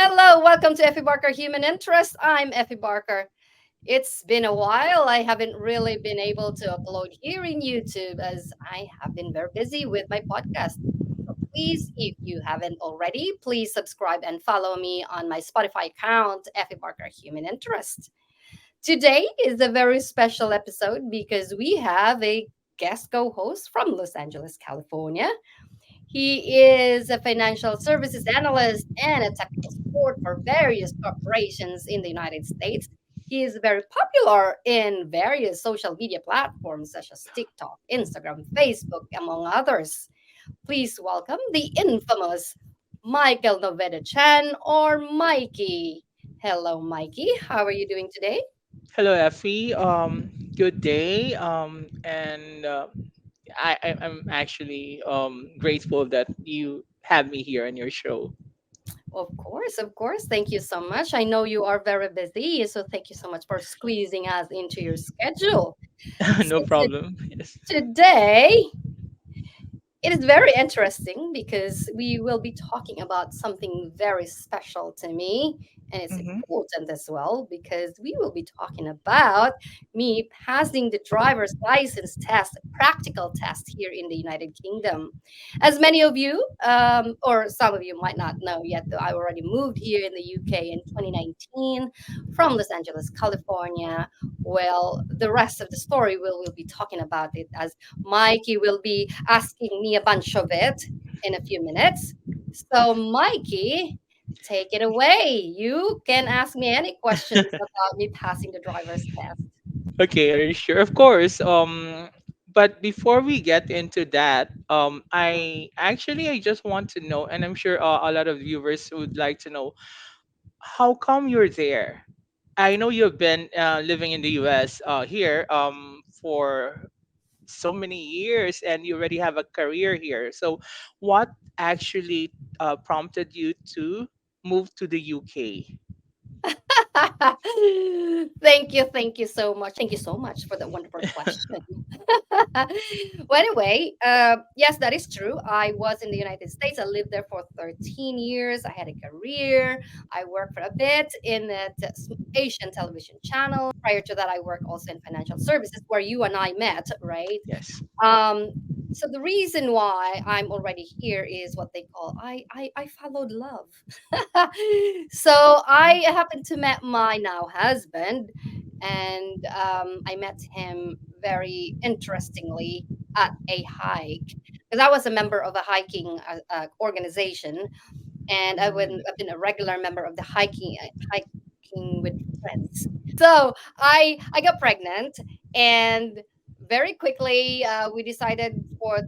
Hello, welcome to Effie Barker Human Interest. I'm Effie Barker. It's been a while. I haven't really been able to upload here in YouTube as I have been very busy with my podcast. So please, if you haven't already, please subscribe and follow me on my Spotify account, Effie Barker Human Interest. Today is a very special episode because we have a guest co host from Los Angeles, California. He is a financial services analyst and a technical support for various corporations in the United States. He is very popular in various social media platforms such as TikTok, Instagram, Facebook, among others. Please welcome the infamous Michael Noveda Chan or Mikey. Hello, Mikey. How are you doing today? Hello, Effie. Good day. And I'm actually grateful that you have me here on your show. Of course, of course. Thank you so much. I know you are very busy, so thank you so much for squeezing us into your schedule. No So problem. Yes. today it is very interesting because we will be talking about something very special to me, and it's Mm-hmm. important as well because we will be talking about me passing the driver's license test, practical test here in the United Kingdom. As many of you, or some of you might not know yet, though I already moved here in the UK in 2019 from Los Angeles, California. Well, the rest of the story we'll be talking about it as Mikey will be asking me a bunch of it in a few minutes. So, Mikey, take it away. You can ask me any questions about me passing the driver's test. Okay, are you sure? Of course. But before we get into that, I just want to know, and I'm sure a lot of viewers would like to know, how come you're there? I know you've been living in the U.S. Here for so many years and you already have a career here. So, what actually prompted you to move to the UK? Thank you so much. Thank you so much for that wonderful question. Well, anyway, yes, that is true. I was in the United States. I lived there for 13 years. I had a career. I worked for a bit in the Asian television channel. Prior to that, I worked also in financial services where you and I met, right? Yes. Um, so the reason why I'm already here is what they call I followed love. So I happened to met my now husband, and I met him very interestingly at a hike because I was a member of a hiking organization, and Mm. I've been a regular member of the hiking with friends. So I got pregnant, and very quickly we decided for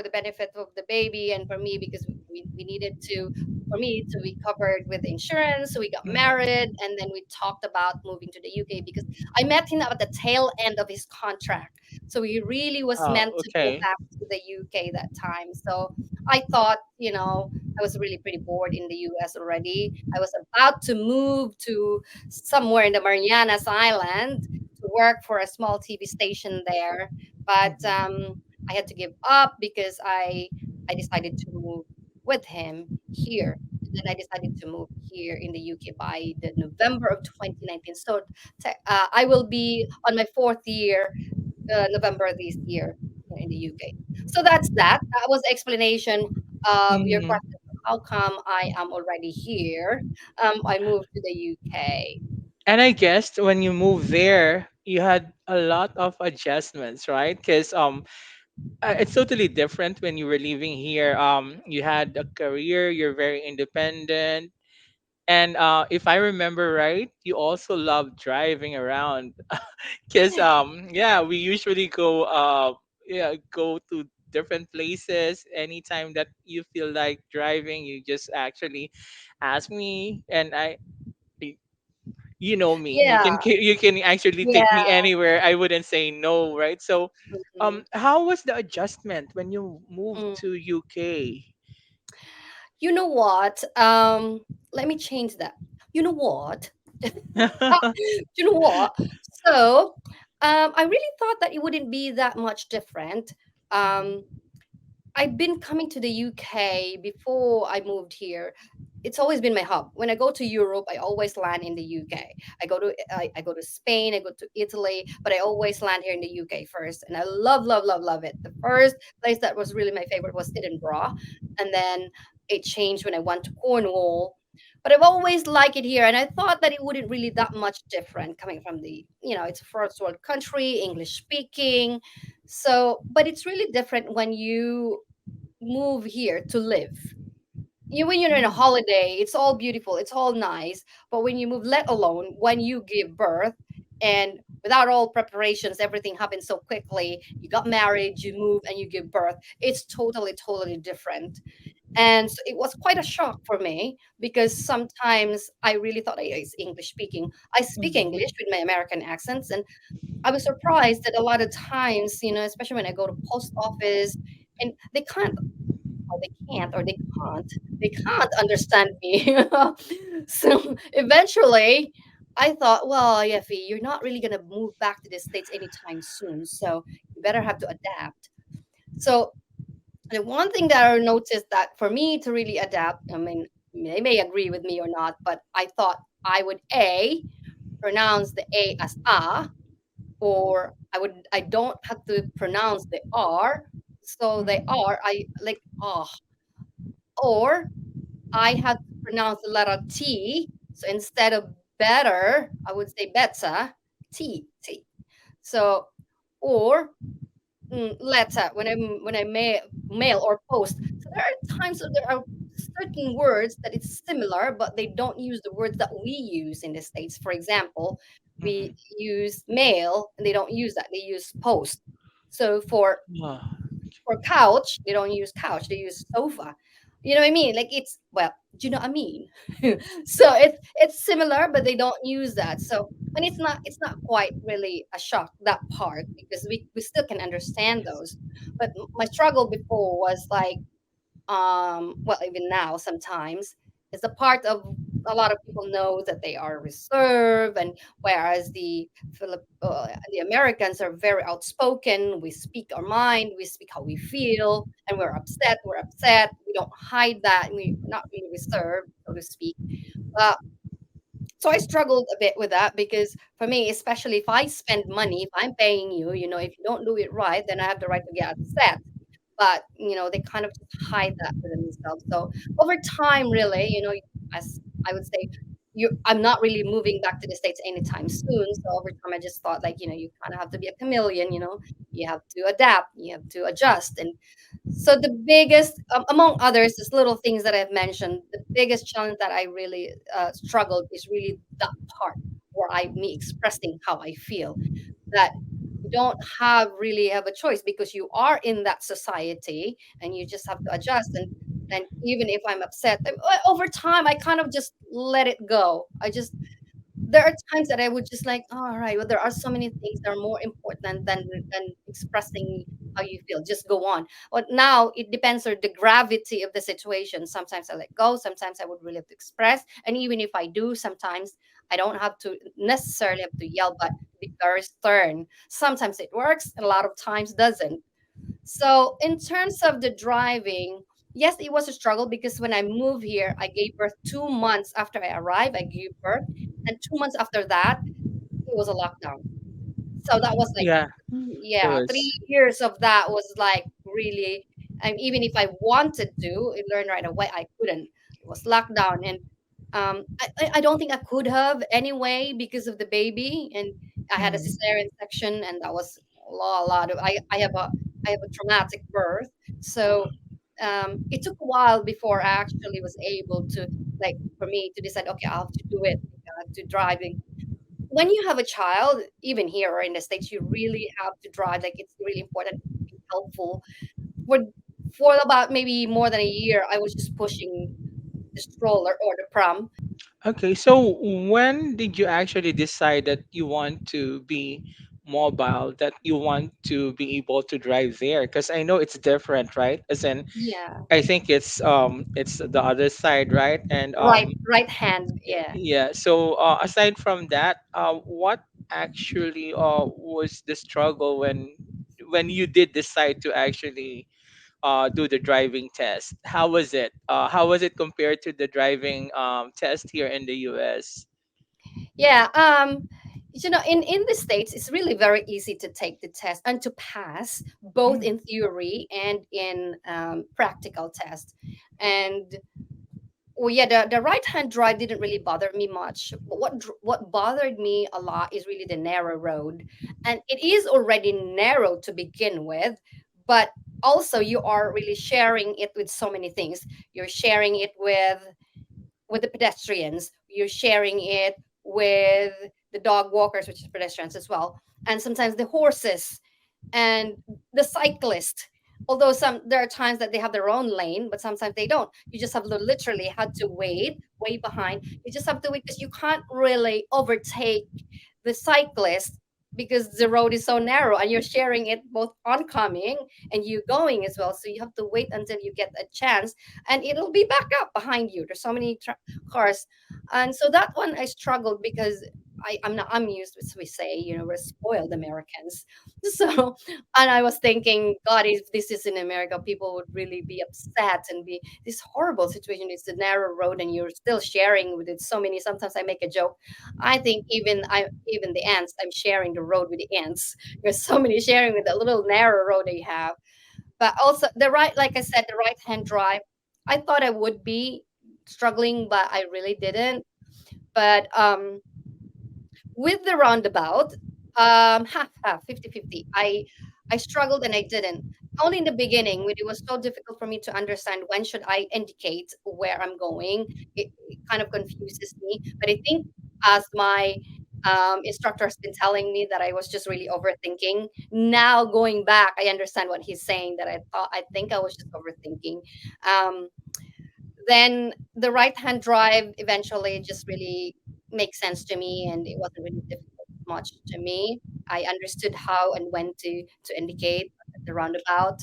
the benefit of the baby and for me because we needed to for me to be covered with insurance. So we got Mhm. married, and then we talked about moving to the UK because I met him at the tail end of his contract. So he really was Oh, meant to go okay. back to the UK that time. So I thought, I was really pretty bored in the US already. I was about to move to somewhere in the Marianas Island to work for a small TV station there. But Mhm. I had to give up because I decided to move with him here. And then I decided to move here in the UK by the November of 2019. So I will be on my fourth year, November this year here in the UK. So that's that. That was the explanation of your Mhm. question. How come I am already here? I moved to the UK. And I guess when you moved there, you had a lot of adjustments, right? Because it's totally different when you were living here. You had a career, you're very independent, and if I remember right, you also love driving around. Because yeah, we usually go to different places anytime that you feel like driving. You just actually ask me, and you know me, Yeah, you can actually take me yeah. anywhere. I wouldn't say no, right? So Mhm. how was the adjustment when you moved Mm. to UK? You know what? Let me change that. You know what? You know what? So, I really thought that it wouldn't be that much different. Mhm. Um, I've been coming to the UK before I moved here it's always been my hub. When I go to Europe, I always land in the UK. I go to Spain, I go to Italy, but I always land here in the UK first. And I love it. The first place that was really my favorite was Edinburgh, and then it changed when I went to Cornwall. But I've always liked it here, and I thought that it wouldn't really that much different coming from the, it's a first world country, English speaking. So, but it's really different when you move here to live. When you're in a Mm. holiday, it's all beautiful, it's all nice. But when you move, let alone when you give birth, and without all preparations, everything happens so quickly. You got married, you move, and you give birth. It's totally different. And so it was quite a shock for me because sometimes I really thought I was English speaking. I speak Mhm. English with my American accents, and I was surprised that a lot of times, especially when I go to post office, and they can't understand me. So eventually I thought, well, Yeffy, you're not really going to move back to the States anytime soon, so you better have to adapt. So the one thing that I noticed, that for me to really adapt, I mean, they may agree with me or not, but I thought I would a pronounce the a as a, or I don't have to pronounce the r. So they are, I like, oh, or I had to pronounce the letter T. So instead of better, I would say better. T. So, or letter when I mail or post. So there are times that there are certain words that it's similar, but they don't use the words that we use in the States. For example, we Mhm. use mail and they don't use that. They use post. So Ah, for couch, they don't use couch, they use sofa. You know what I mean? Like, it's, well, do you know what I mean? So it's similar, but they don't use that. So, and it's not quite really a shock, that part, because we still can understand those. But my struggle before was like, well, even now sometimes, is a part of, a lot of people know that they are reserved, and whereas the Americans are very outspoken. We speak our mind, we speak how we feel, and we're upset, we don't hide that, and we're not really reserved, so to speak. uh, so I struggled a bit with that, because for me, especially if I spend money, if I'm paying you, if you don't do it right, then I have the right to get upset. But they kind of just hide that within themselves. So over time, really, as I would say, I'm not really moving back to the States anytime soon. So over time, I just thought, like, you kind of have to be a chameleon. You have to adapt, you have to adjust. And so the biggest, among others, is little things that I've mentioned, the biggest challenge that I really struggled is really that part where me expressing how I feel, that you don't have a choice, because you are in that society, and you just have to adjust. And even if I'm upset, over time I kind of just let it go. There are times that I would just like, "Oh, all right, well, there are so many things that are more important than expressing how you feel. Just go on." But now it depends on the gravity of the situation. Sometimes I let go, sometimes I would really have to express. And even if I do, sometimes I don't have to necessarily have to yell, but be very stern. Sometimes it works, and a lot of times doesn't. So in terms of the driving, yes, it was a struggle, because when I moved here, I gave birth 2 months after I arrived. I gave birth, and 2 months after that, it was a lockdown. So that was like, yeah, it yeah, was. 3 years of that was like really, and even if I wanted to learn right away, I couldn't. It was lockdown, and I don't think I could have anyway, because of the baby, and I had a Mhm. cesarean section, and that was a lot of, I have a traumatic birth. So it took a while before I actually was able to, like, for me to decide, okay, I have to do it, to driving. When you have a child, even here or in the States, you really have to drive. Like, it's really important to be helpful. For for about maybe more than a year, I was just pushing the stroller or the pram. Okay, so when did you actually decide that you want to be mobile, that you want to be able to drive there? Because I know it's different, right? As in, Yeah. I think it's the other side, right? And Right hand, yeah. yeah. So aside from that, what actually was the struggle when you did decide to actually do the driving test. How was it? How was it compared to the driving test here in the US? Yeah, in the States, it's really very easy to take the test and to pass both Mm. in theory and in practical test. And well, yeah, the right hand drive didn't really bother me much. But what bothered me a lot is really the narrow road, and it is already narrow to begin with, but also you are really sharing it with so many things. You're sharing it with the pedestrians. You're sharing it with the dog walkers, which is pedestrians as well, and sometimes the horses and the cyclist. Although some there are times that they have their own lane, but sometimes they don't. You just have to literally had to wait way behind. You just have to wait because you can't really overtake the cyclist because the road is so narrow and you're sharing it both oncoming and you going as well. So you have to wait until you get a chance and it'll be back up behind you. There's so many cars. And so that one I struggled because I'm not I'm used, as we say, we're spoiled Americans. So, and I was thinking, God, if this is in America, people would really be upset and be this horrible situation. It's a narrow road, and you're still sharing with it. So many. Sometimes I make a joke. I think even the ants. I'm sharing the road with the ants. There's so many sharing with the little narrow road they have. But also like I said, the right hand drive. I thought I would be struggling, but I really didn't. But with the roundabout, half half 50-50. I struggled and I didn't. Only in the beginning when it was so difficult for me to understand when should I indicate where I'm going. It kind of confuses me. But I think as my instructor has been telling me that I was just really overthinking. Now going back, I understand what he's saying. That I think I was just overthinking. Um, then the right hand drive eventually just really makes sense to me and it wasn't really difficult much to me. I understood how and when to indicate at the roundabout.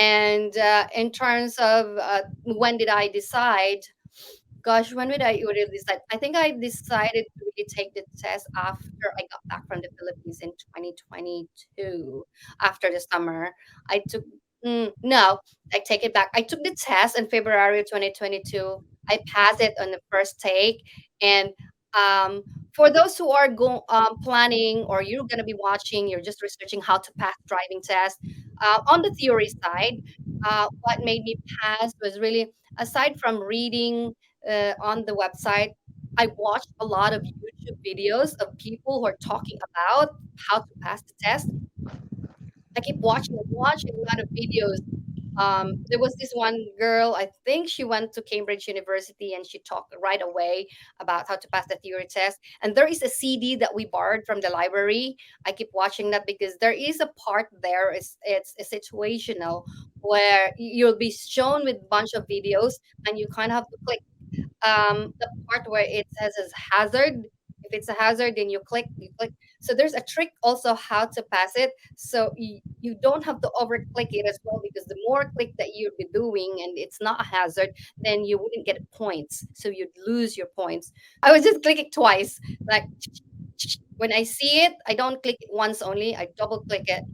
And in terms of when did I decide? Gosh, when did I really decide? I think I decided to really take the test after I got back from the Philippines in 2022, after the summer. I took no, I take it back. I took the test in February of 2022. I passed it on the first take, and um, for those who are planning or you're going to be watching, you're just researching how to pass driving test. On the theory side, what made me pass was really aside from reading on the website, I watched a lot of YouTube videos of people who are talking about how to pass the test. I keep watching a lot of videos. There was this one girl, I think she went to Cambridge University and she talked right away about how to pass the theory test. And there is a CD that we borrowed from the library. I keep watching that because there is a part there, it's a situational where you'll be shown with a bunch of videos and you kind of have to click the part where it says as hazard. If it's a hazard, then you click. So there's a trick also how to pass it. So you don't have to over click it as well because the more click that you'd be doing and it's not a hazard, then you wouldn't get points. So you'd lose your points. I was just clicking twice. Like when I see it, I don't click it once only. I double click it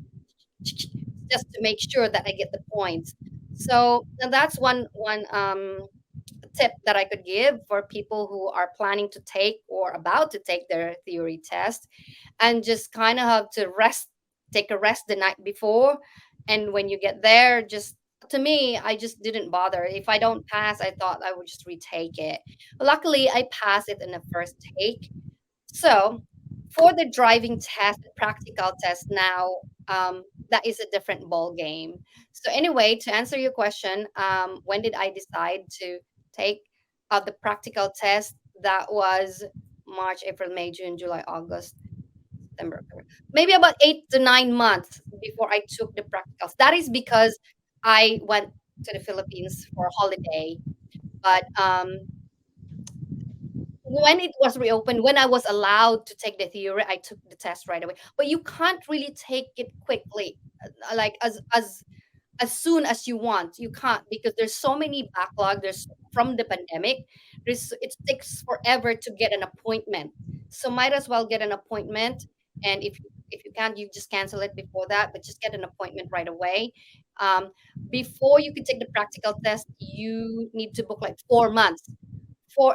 just to make sure that I get the points. So and that's one tip that I could give for people who are planning to take or about to take their theory test and just kind of have to take a rest the night before. And when you get there, just to me, I just didn't bother. If I don't pass, I thought I would just retake it. Luckily, I passed it in the first take. So, for the driving test, the practical test now, that is a different ball game. So, anyway, to answer your question, when did I decide to take the practical test? That was March, April, May, June, July, August, September, October. Maybe about 8 to 9 months before I took the practicals. That is because I went to the Philippines for a holiday. But when it was reopened, when I was allowed to take the theory, I took the test right away. But you can't really take it quickly, like as soon as you want. You can't because there's so many backlog. There's from the pandemic. It takes forever to get an appointment. So might as well get an appointment. And if you can't, you just cancel it before that. But just get an appointment right away. um, before you can take the practical test, you need to book like 4 months.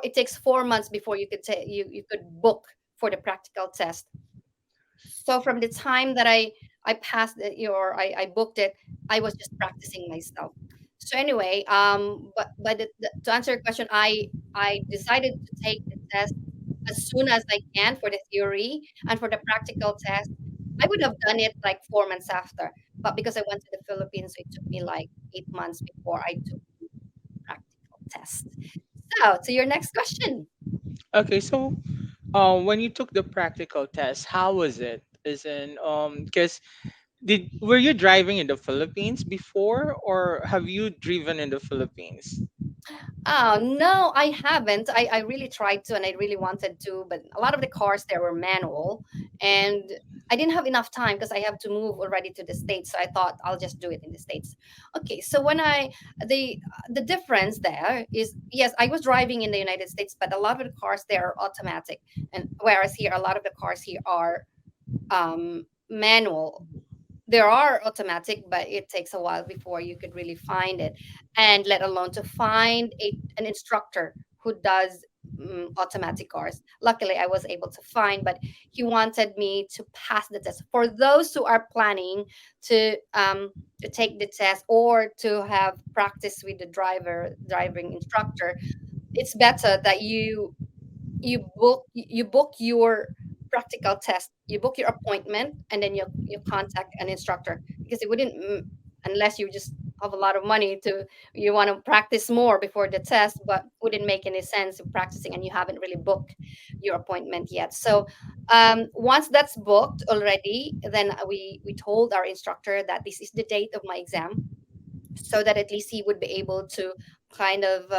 It takes 4 months before you could take you could book for the practical test. So from the time that I passed it or I booked it, I was just practicing myself. So anyway, to answer your question, I decided to take the test as soon as I can for the theory, and for the practical test, I would have done it like 4 months after. But because I went to the Philippines, it took me like 8 months before I took the practical test. So to your next question. Okay, so when you took the practical test, how was it? Is in because did were you driving in the Philippines before, or have you driven in the Philippines? Oh, no, I haven't. I really tried to and I really wanted to, but a lot of the cars there were manual, and I didn't have enough time because I have to move already to the States. So I thought I'll just do it in the States. Okay, so the difference there is, yes, I was driving in the United States, but a lot of the cars there are automatic, and whereas here a lot of the cars here are manual. There are automatic, but it takes a while before you could really find it, and let alone to find an instructor who does automatic cars. Luckily, I was able to find, but he wanted me to pass the test. For those who are planning to take the test or to have practice with the driving instructor, it's better that you book your practical test, you book your appointment, and then you contact an instructor, because it wouldn't unless you just have a lot of money to you want to practice more before the test, but wouldn't make any sense of practicing and you haven't really booked your appointment yet. So once that's booked already, then we told our instructor that this is the date of my exam, so that at least he would be able to kind of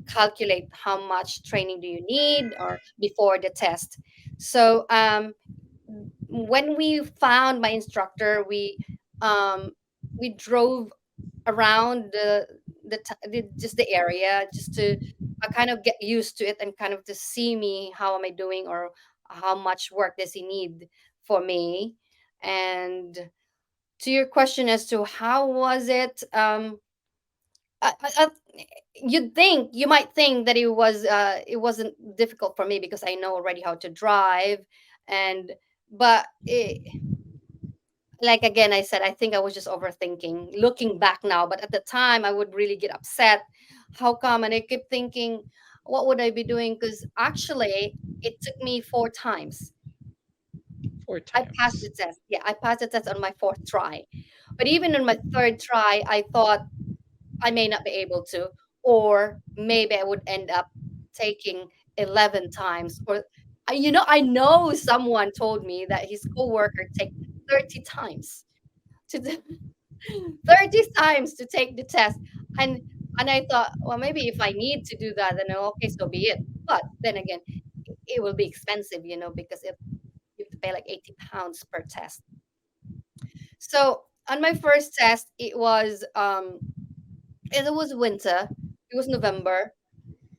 calculate how much training do you need or before the test. So when we found my instructor, um, we drove around just the area, just to kind of get used to it and kind of to see me how am I doing, or how much work does he need for me. And to your question as to how was it, I, you might think that it wasn't difficult for me because I know already how to drive, and but like again I said, I think I was just overthinking looking back now, but at the time I would really get upset. How come? And I kept thinking, what would I be doing? Because actually it took me 4 times. Four I passed the times. test. Yeah, I passed the test on my fourth try. But even on my third try, I thought I may not be able to, or maybe I would end up taking 11 times. Or, I know someone told me that his coworker take 30 times to do, 30 times to take the test. And and I thought, well, maybe if I need to do that, then okay, so be it. But then again, it will be expensive, because you have to pay like 80 pounds per test. So on my first test, it was winter. It was November,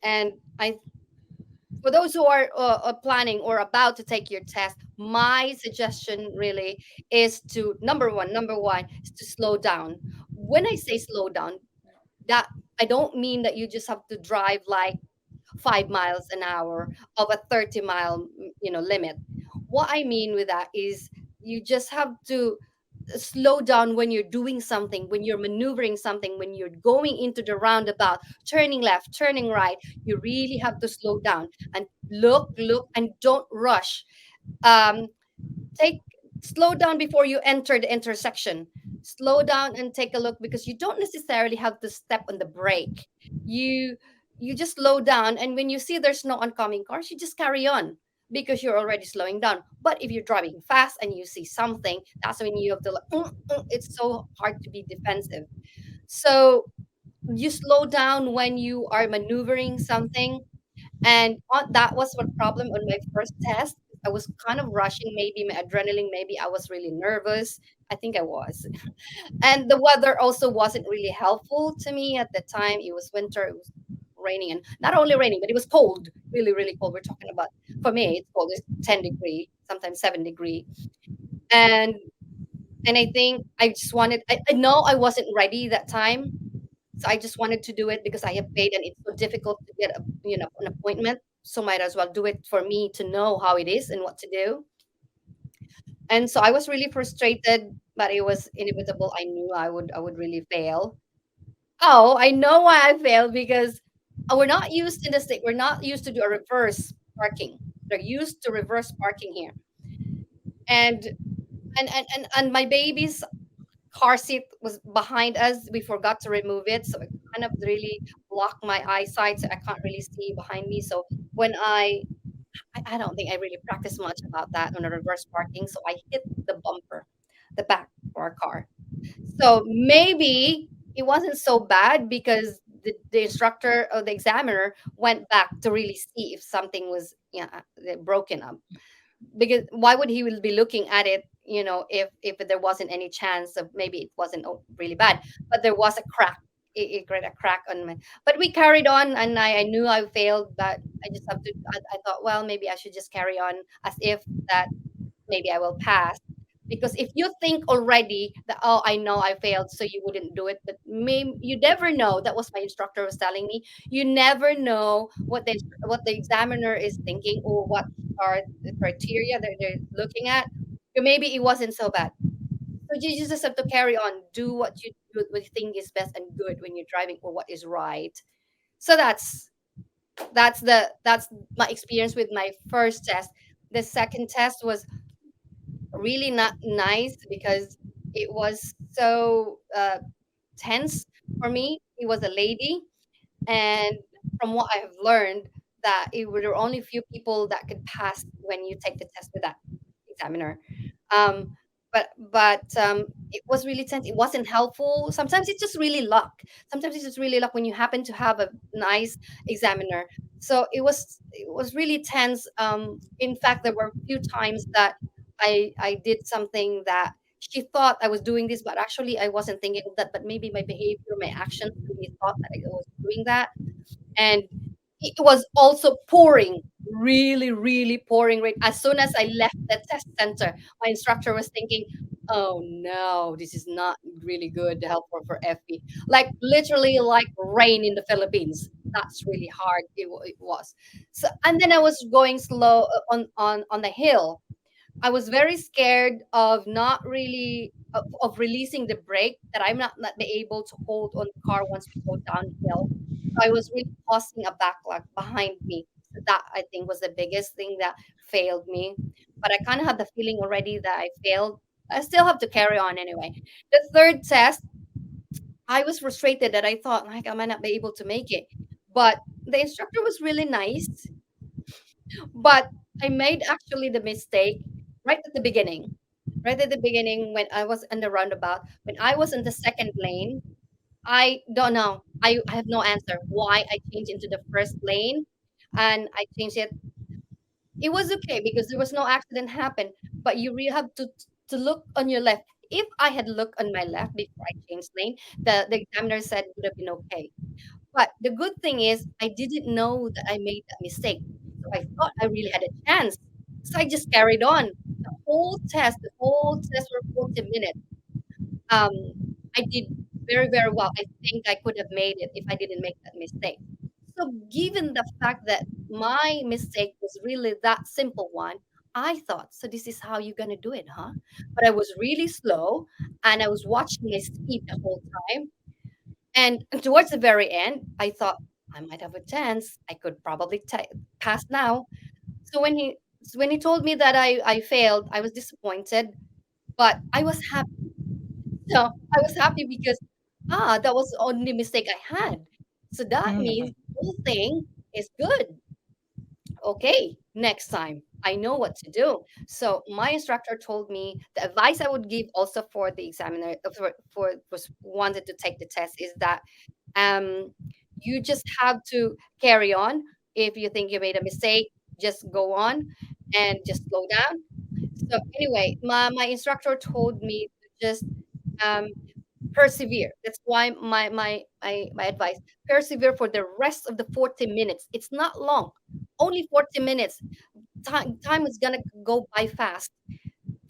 and I for those who are planning or about to take your test, my suggestion really is to number one is to slow down. When I say slow down, that I don't mean that you just have to drive like 5 miles an hour of a 30-mile limit. What I mean with that is you just have to slow down when you're doing something, when you're maneuvering something, when you're going into the roundabout, turning left, turning right. You really have to slow down and look, and don't rush. Um, take Slow down before you enter the intersection. Slow down and take a look, because you don't necessarily have to step on the brake. You you just slow down, and when you see there's no oncoming cars, you just carry on, because you're already slowing down. But if you're driving fast and you see something, that's when you have to like, it's so hard to be defensive. So you slow down when you are maneuvering something. And that was what problem on my first test. I was kind of rushing, maybe my adrenaline, maybe I was really nervous. I think I was. And the weather also wasn't really helpful to me at the time. It was winter, it was raining, and not only raining, but it was cold, really, really cold. We're talking about, for me, it's cold, it's 10 degree, sometimes 7 degree. And And I think I just wanted, I know I wasn't ready that time. So I just wanted to do it because I have paid and it's so difficult to get an appointment. So might as well do it for me to know how it is and what to do. And so I was really frustrated, but it was inevitable. I knew I would really fail. Oh, I know why I failed because we're not used in the state. We're not used to do a reverse parking. They're used to reverse parking here. And and my baby's car seat was behind us. We forgot to remove it, so it kind of really blocked my eyesight. So I can't really see behind me. So when I don't think I really practiced much about that on a reverse parking. So I hit the bumper, the back of our car. So maybe it wasn't so bad because the instructor or the examiner went back to really see if something was broken up, because why would he will be looking at it, if there wasn't any chance of maybe it wasn't really bad, but there was a crack. It got a crack on my, but we carried on, and I knew I failed, but I just have to, I thought, well, maybe I should just carry on as if that maybe I will pass. Because if you think already that, oh, I know I failed, so you wouldn't do it, but maybe you never know. That was my instructor was telling me. You never know what the examiner is thinking, or what are the criteria that they're looking at. Or maybe it wasn't so bad. So you just have to carry on, do what you do, what you think is best and good when you're driving, or what is right. So that's my experience with my first test. The second test was really not nice because it was so tense for me. It was a lady, and from what I have learned, that there were only few people that could pass when you take the test with that examiner. Um, but it was really tense. It wasn't helpful. Sometimes it's just really luck. Sometimes it's just really luck when you happen to have a nice examiner. So it was really tense. In fact, there were a few times that I did something that she thought I was doing this, but actually I wasn't thinking of that. But maybe my behavior, my actions really thought that I was doing that. And it was also pouring, really, really pouring. Right as soon as I left the test center, my instructor was thinking, "Oh no, this is not really good help for Effie." Like literally, like rain in the Philippines. That's really hard. It was. So, and then I was going slow on the hill. I was very scared of not really of releasing the brake, that I'm not be able to hold on the car once we go downhill. So I was really causing a backlash behind me. So that I think was the biggest thing that failed me. But I kind of had the feeling already that I failed. I still have to carry on anyway. The third test, I was frustrated that I thought like I might not be able to make it. But the instructor was really nice. But I made actually the mistake right at the beginning. Right at the beginning, when I was in the roundabout, when I was in the second lane, I don't know. I have no answer why I changed into the first lane, and I changed it. It was okay because there was no accident happen, but you really have to look on your left. If I had looked on my left before I changed lane, the examiner said it would have been okay. But the good thing is I didn't know that I made that mistake. So I thought I really had a chance. So I just carried on. The whole test for 40 minutes. Um, I did very, very well. I think I could have made it if I didn't make that mistake. So given the fact that my mistake was really that simple one, I thought, so this is how you're gonna do it, huh? But I was really slow and I was watching my speed the whole time. And towards the very end, I thought I might have a chance. I could probably pass now. So when he told me that I failed, I was disappointed, but I was happy. So I was happy because that was the only mistake I had. So that Mm. means the whole thing is good. Okay, next time I know what to do. So my instructor told me the advice I would give also for the examiner for was wanted to take the test is that um, you just have to carry on. If you think you made a mistake, just go on and just slow down. So anyway, my instructor told me to just um, persevere. That's why my advice: persevere for the rest of the 40 minutes. It's not long, only 40 minutes. Time is gonna go by fast.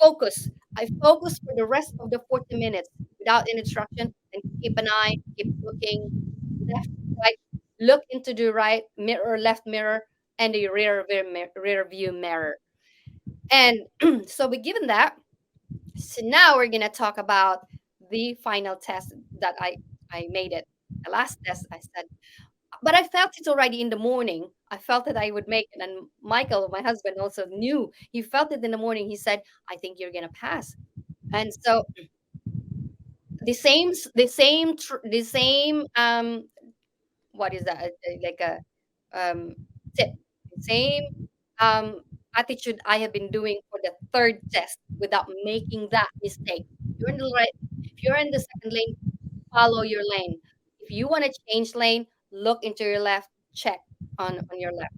Focus. I focus for the rest of the 40 minutes without an instruction and keep an eye, keep looking left, right, look into the right mirror, left mirror, and the rear view mirror. And so we given that. So now we're gonna talk about the final test that I made it. The last test I said, but I felt it already in the morning. I felt that I would make it, and Michael, my husband, also knew. He felt it in the morning. He said, "I think you're gonna pass." And so the same what is that? Like a um tip, the same um attitude I have been doing for the third test without making that mistake. You're in the right. If you're in the second lane, follow your lane. If you want to change lane, look into your left, check on your left.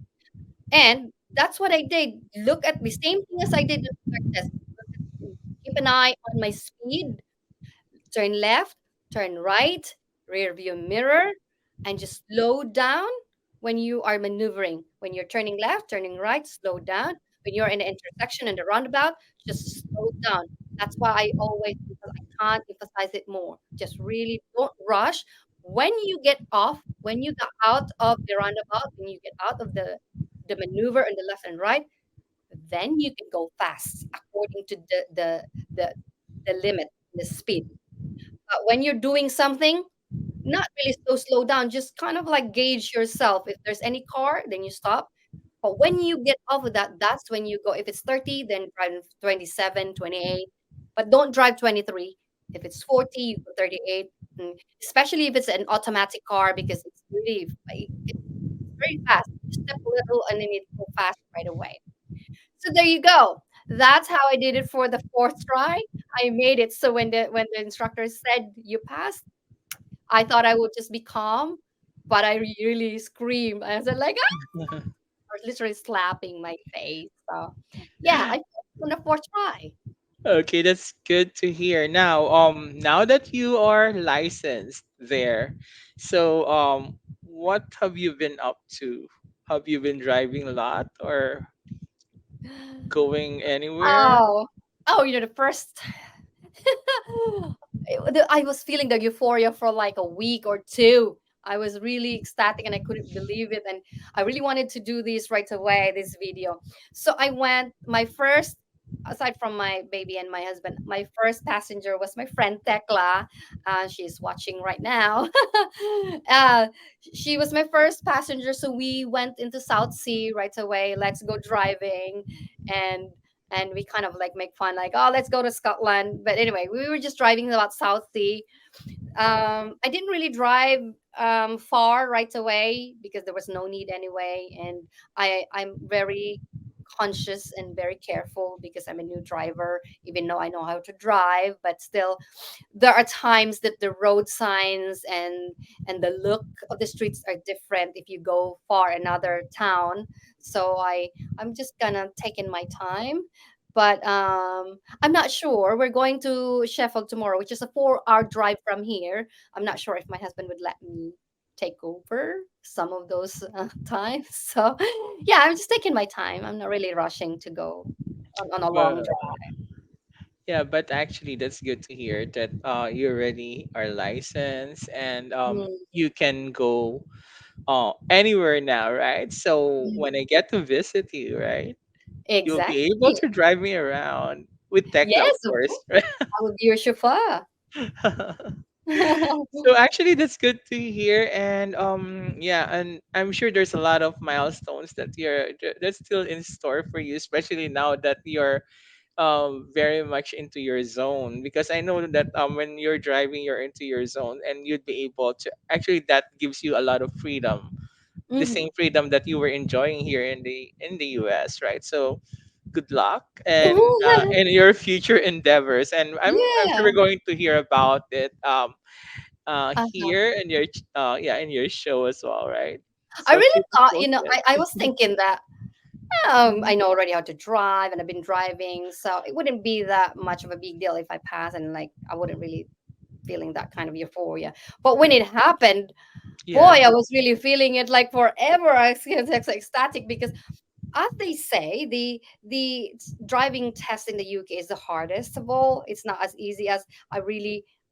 And that's what I did. Look at the same thing as I did in the third test. Keep an eye on my speed, turn left, turn right, rear view mirror, and just slow down when you are maneuvering. When you're turning left, turning right, slow down. When you're in the intersection and the roundabout, just slow down. That's why I always, because I can't emphasize it more. Just really don't rush. When you get off, when you get out of the roundabout, when you get out of the maneuver on the left and right, then you can go fast according to the the limit, the speed. But when you're doing something, not really slow down, just kind of like gauge yourself. If there's any car, then you stop. But when you get off of that, that's when you go. If it's 30, then drive 27, 28. But don't drive 23. If it's 40, you go 38. Especially if it's an automatic car because it's really it's very fast. You step a little and then it go fast right away. So there you go. That's how I did it for the fourth try. I made it. So when the instructor said you passed, I thought I would just be calm, but I really screamed. I was like, "Ah!" I was literally slapping my face. So, yeah, I passed on the fourth try. Okay, that's good to hear. Now that you are licensed there, so what have you been up to? Have you been driving a lot or going anywhere? Oh, oh, the first I was feeling the euphoria for like a week or two. I was really ecstatic and I couldn't believe it. And I really wanted to do this right away, this video. So I went, my first, aside from my baby and my husband, my first passenger was my friend Tekla. She's watching right now. uh, she was my first passenger. So we went into South Sea right away. Let's go driving. And we kind of like make fun like, oh, let's go to Scotland. But anyway, we were just driving about South Sea. I didn't really drive far right away because there was no need anyway, and I'm very conscious and very careful because I'm a new driver, even though I know how to drive. But still, there are times that the road signs and the look of the streets are different if you go far another town. So I'm just gonna take in my time. But I'm not sure. We're going to Sheffield tomorrow, which is a 4-hour drive from here. I'm not sure if my husband would let me take over some of those times. So yeah, I'm just taking my time. I'm not really rushing to go on a long But drive. yeah, but actually that's good to hear that you already are licensed and Mm, you can go anywhere now, right? So mm. when I get to visit you, right, you'll be able Exactly. to drive me around with Tekla, of Yes, of course, course. I will be your chauffeur. So actually that's good to hear, and yeah, and I'm sure there's a lot of milestones that's still in store for you, especially now that you're very much into your zone, because I know that when you're driving you're into your zone and you'd be able to actually that gives you a lot of freedom, the Mhm. same freedom that you were enjoying here in the US, right? So good luck and in your future endeavors, and I'm sure Yeah. we're going to hear about it Uh-huh. here in your yeah, in your show as well, right? I So really keep it thought, posted. I was thinking that I know already how to drive and I've been driving, so it wouldn't be that much of a big deal if I pass and like I wouldn't really feeling that kind of euphoria. But when it happened, boy, Yeah. I was really feeling it like forever. I was ecstatic because as they say, driving test in the UK is the hardest of all. It's not as easy as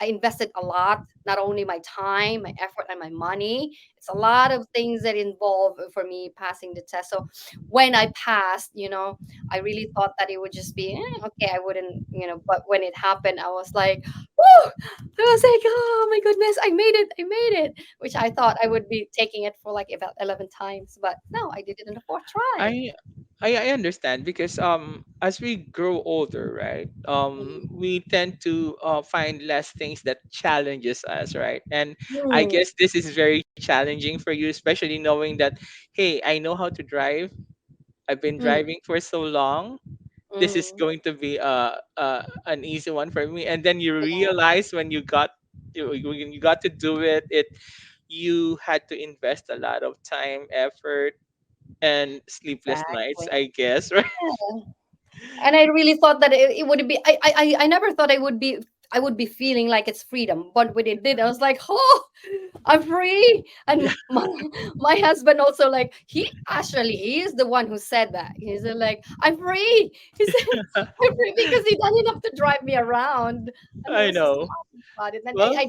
I invested a lot, not only my time, my effort, and my money. It's a lot of things that involve for me passing the test. So when I passed, I really thought that it would just be okay. I wouldn't, but when it happened, I was like, woo! I was like, oh my goodness, I made it! I made it! Which I thought I would be taking it for like about 11 times, but no, I did it in the fourth try. I I understand because as we grow older, right, we tend to find less things that challenges us, right? And I Mm, guess this is very challenging for you, especially knowing that, hey, I know how to drive. I've been mm, driving for so long. This is mm. going to be an easy one for me. And then you realize when when you got to do it, you had to invest a lot of time, effort, and sleepless nights, Exactly. I guess, right? Yeah. And I really thought that it would be. I never thought I would be feeling like it's freedom, but when it did, I was like, oh, I'm free. And my husband also like he is the one who said that. He's like, I'm free. He said I'm free because he doesn't have to drive me around, and he I was just know. laughing about it. And Well, I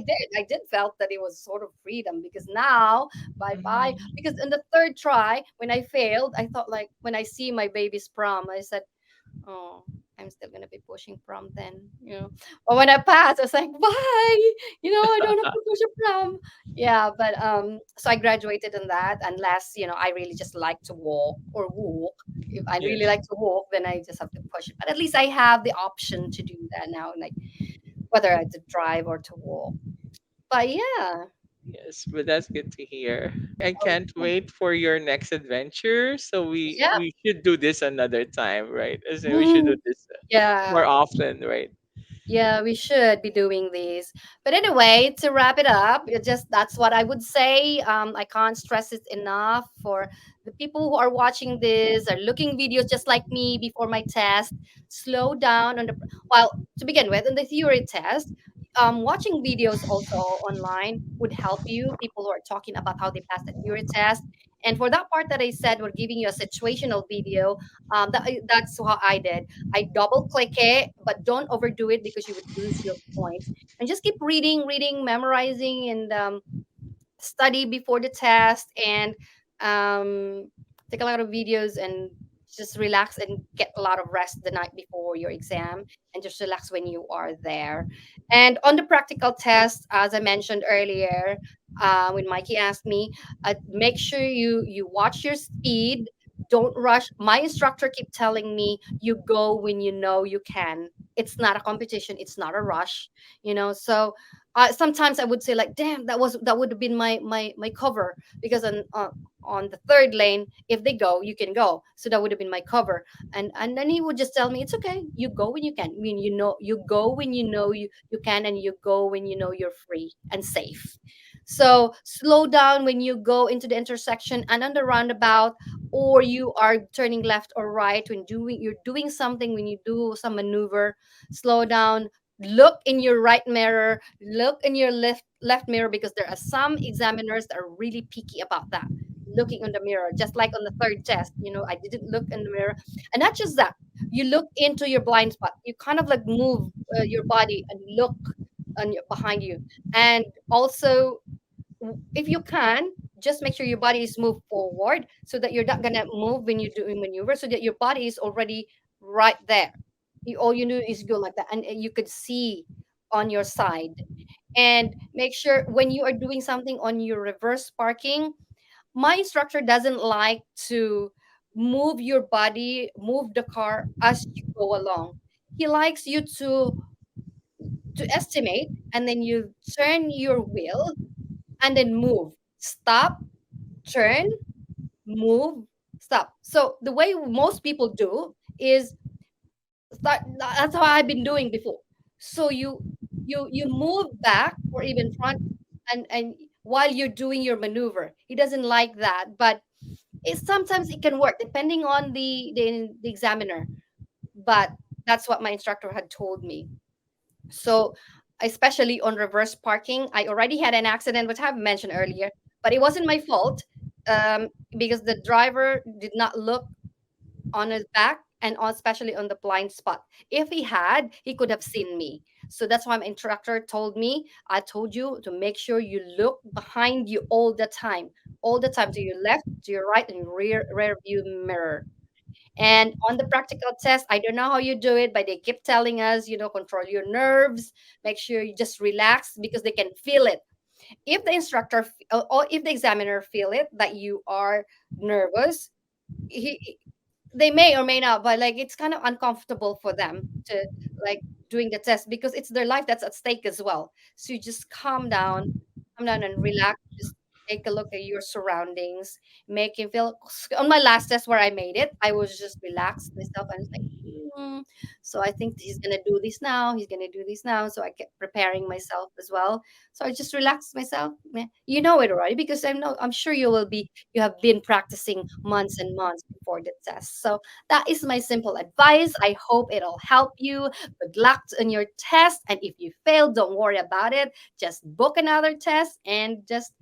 did felt that it was sort of freedom because now bye bye. mhm. Because in the third try when I failed, I thought like when I see my baby's prom, I said, oh, I'm still gonna be pushing prom then, But when I passed, I was like, bye, I don't have to push a prom. Yeah, but so I graduated in that, unless I really just like to walk. If I really Yes, like to walk, then I just have to push it. But at least I have the option to do that now, like whether I to drive or to walk. But yeah, yes, but that's good to hear. I oh, can't wait for your next adventure. So we yeah, we should do this another time, right? As in, we should do mhm, this more yeah. often, right? Yeah, we should be doing these. But anyway, to wrap it up, that's what I would say. I can't stress it enough for the people who are watching this or looking videos just like me before my test. Slow down on the well, to begin with, in the theory test, watching videos also online would help you. People who are talking about how they passed the theory test. And for that part that I said, we're giving you a situational video. That's what I did. I double click it, but don't overdo it because you would lose your points. And just keep reading, memorizing, and study before the test, and take a lot of videos and just relax and get a lot of rest the night before your exam, and just relax when you are there. And on the practical test, as I mentioned earlier, when Mikey asked me, make sure you watch your speed. Don't rush. My instructor keep telling me you go when you know you can. It's not a competition, it's not a rush, so sometimes I would say like, damn, that would have been my cover, because on the third lane, if they go, you can go. So that would have been my cover, and then he would just tell me, it's okay, you go when you can. I mean, you go when you know you can, and you go when you know you're free and safe. So slow down when you go into the intersection and on the roundabout, or you are turning left or right when you're doing something, when you do some maneuver. Slow down, look in your right mirror, look in your left mirror, because there are some examiners that are really picky about that, looking in the mirror. Just like on the third test, I didn't look in the mirror. And not just that, you look into your blind spot, you kind of like move your body and look behind you. And also, if you can, just make sure your body is moved forward, so that you're not gonna move when you're doing maneuver, so that your body is already right there. All you do is go like that, and you could see on your side. And make sure when you are doing something on your reverse parking, my instructor doesn't like to move the car as you go along. He likes you to estimate, and then you turn your wheel and then move, stop, turn, move, stop. So the way most people do is that's how I've been doing before. So you move back or even front, and while you're doing your maneuver. He doesn't like that, but sometimes it can work depending on the examiner. But that's what my instructor had told me. So, especially on reverse parking, I already had an accident, which I've mentioned earlier, but it wasn't my fault, um, because the driver did not look. on his back and on, especially on the blind spot. If he had, he could have seen me. So that's why my instructor told me, I told you to make sure you look behind you all the time, to your left, to your right, and rear view mirror. And on the practical test, I don't know how you do it, but they keep telling us, control your nerves, make sure you just relax because they can feel it. If the instructor or if the examiner feel it that you are nervous, he they may or may not, but like it's kind of uncomfortable for them to like doing the test because it's their life that's at stake as well. So you just calm down and relax. Just take a look at your surroundings, make him feel. On my last test where I made it, I was just relaxed myself and was like, "Hmm, so I think he's gonna do this now. He's gonna do this now." So I kept preparing myself as well. So I just relaxed myself. You know it already because I'm sure you have been practicing months and months before the test. So that is my simple advice. I hope it'll help you. Good luck on your test. And if you fail, don't worry about it. Just book another test and just,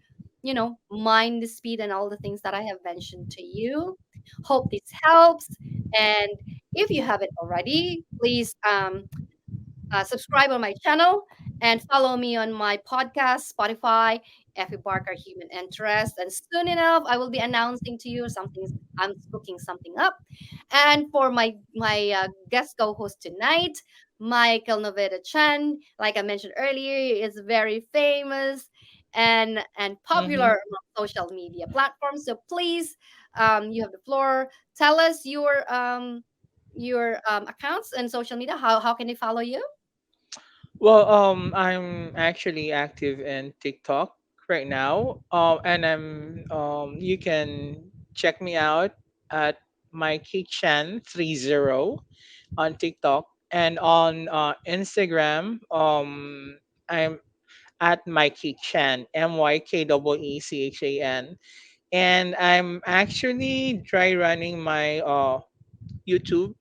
mind the speed and all the things that I have mentioned to you. Hope this helps. And if you haven't already, please subscribe on my channel and follow me on my podcast, Spotify, Effie Barker Human Interest. And soon enough, I will be announcing to you something. I'm cooking something up. And for my guest co-host tonight, Michael Noveda Chan, like I mentioned earlier, is very famous and popular Mm-hmm. on social media platforms. So please, you have the floor. Tell us your accounts and social media. How can they follow you? Well, I'm actually active in TikTok right now. And you can check me out at MikeyChan30 on TikTok, and on Instagram. I'm at Mikey Chan, MYKEECHAN, and I'm actually dry running my YouTube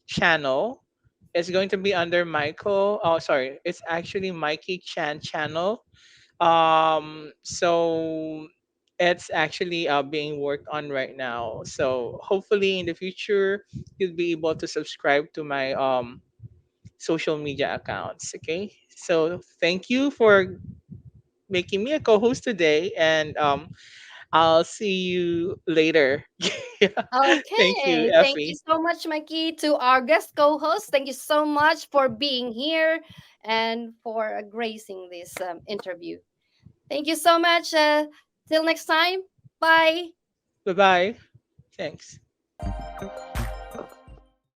channel. It's going to be under Michael. Oh, sorry, it's actually Mikey Chan channel. So it's actually being worked on right now. So hopefully in the future you'll be able to subscribe to my social media accounts. Okay. So thank you for making me a co-host today, and I'll see you later. Yeah. Thank you, Okay, thank you Effie. so much, Mikey, to our guest co-host. Thank you so much for being here and for gracing this interview. Thank you so much. Till next time. Bye. Bye bye. Thanks.